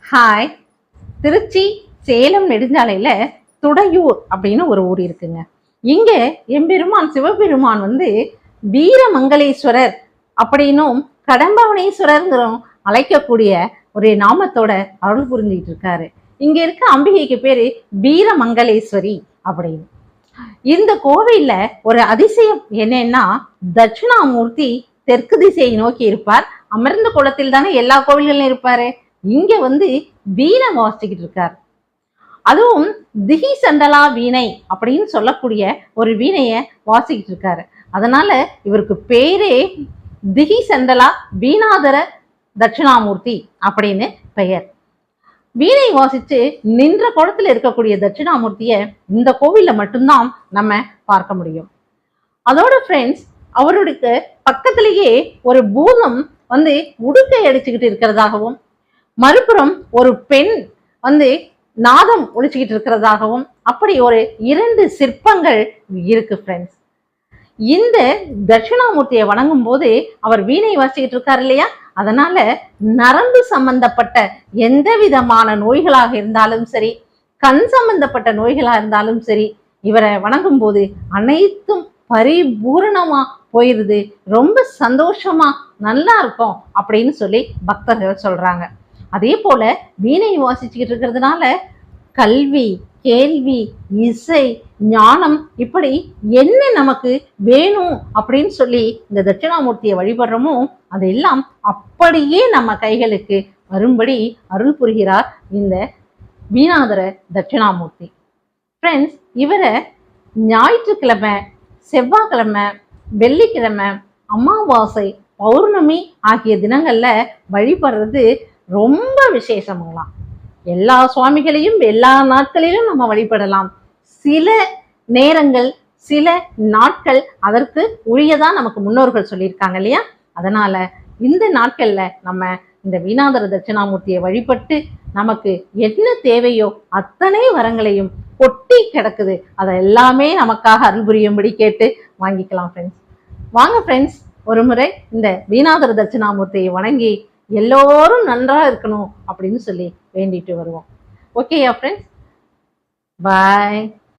Hi. Trichy Salem நெடுஞ்சாலையில Thudaiyur அப்படின்னு ஒரு ஊர் இருக்குங்க. இங்க எம்பெருமான் சிவபெருமான் வீரமங்கலேஸ்வரர் அப்படின்னும் கடம்பவனேஸ்வரர்ங்கிறோம் அழைக்கக்கூடிய ஒரு நாமத்தோட அருள் புரிஞ்சிட்டு இருக்காரு. இங்க இருக்க அம்பிகைக்கு பேரு வீரமங்கலேஸ்வரி அப்படின்னு. இந்த கோவில்ல ஒரு அதிசயம் என்னன்னா, தட்சிணாமூர்த்தி தெற்கு திசையை நோக்கி இருப்பார். அமர்ந்த குளத்தில் தானே எல்லா கோவில்களும் இருப்பாரு. இங்க வீணை வாசிச்சுக்கிட்டு இருக்கார். அதுவும் திகி சண்டலா வீணை அப்படின்னு சொல்லக்கூடிய ஒரு வீணைய வாசிக்கிட்டு இருக்காரு. அதனால இவருக்கு பேரே திகி சண்டலா வீணாதர தட்சிணாமூர்த்தி அப்படின்னு பெயர். வீணை வாசிச்சு நின்ற குளத்துல இருக்கக்கூடிய தட்சிணாமூர்த்திய இந்த கோவில்ல மட்டும்தான் நம்ம பார்க்க முடியும். அதோட ஃப்ரெண்ட்ஸ், அவருடைய பக்கத்திலேயே ஒரு பூதம் உடுக்கை அடிச்சுக்கிட்டு இருக்கிறதாகவும், மறுபுறம் ஒரு பெண் நாதம் ஒழிச்சுக்கிட்டு இருக்கிறதாகவும் அப்படி ஒரு 2 சிற்பங்கள் இருக்கு ஃப்ரெண்ட்ஸ். இந்த தட்சிணாமூர்த்தியை வணங்கும் போது அவர் வீணை வாசிக்கிட்டு இருக்காரு இல்லையா, அதனால நரம்பு சம்பந்தப்பட்ட எந்த விதமான நோய்களாக இருந்தாலும் சரி, கண் சம்பந்தப்பட்ட நோய்களாக இருந்தாலும் சரி, இவரை வணங்கும் போது அனைத்தும் பரிபூரணமா போயிருது. ரொம்ப சந்தோஷமா நல்லா இருக்கும் அப்படின்னு சொல்லி பக்தர்கள் சொல்றாங்க. அதே போல வீணை வாசிச்சுக்கிட்டு இருக்கிறதுனால கல்வி, கேள்வி, இசை, ஞானம் இப்படி என்ன நமக்கு வேணும் அப்படின்னு சொல்லி இந்த தட்சிணாமூர்த்தியை வழிபடுறோமோ அதெல்லாம் அப்படியே நம்ம கைகளுக்கு வரும்படி அருள் புரிகிறார் இந்த வீணாதர தட்சிணாமூர்த்தி. ஃப்ரெண்ட்ஸ், இவரை ஞாயிற்றுக்கிழமை, செவ்வாய்க்கிழமை, வெள்ளிக்கிழமை, அமாவாசை, பௌர்ணமி ஆகிய தினங்கள்ல வழிபடுறது ரொம்ப விசேஷங்களாம். எல்லா சுவாமிகளையும் எல்லா நாட்களிலும் நம்ம வழிபடலாம். சில நேரங்கள், சில நாட்கள் அதற்கு உரியதான் நமக்கு முன்னோர்கள் சொல்லியிருக்காங்க இல்லையா. அதனால இந்த நாட்கள்ல நம்ம இந்த வீணாதர தட்சிணாமூர்த்தியை வழிபட்டு நமக்கு என்ன தேவையோ அத்தனை வரங்களையும் கொட்டி கிடக்குது, அதை எல்லாமே நமக்காக அருள் புரியும்படி கேட்டு வாங்கிக்கலாம் ஃப்ரெண்ட்ஸ். வாங்க ஃப்ரெண்ட்ஸ், ஒரு முறை இந்த வீணாதர தட்சிணாமூர்த்தியை வணங்கி எல்லோரும் நன்றா இருக்கணும் அப்படின்னு சொல்லி வேண்டிட்டு வருவோம். ஓகேயா ஃப்ரெண்ட்ஸ், பாய்.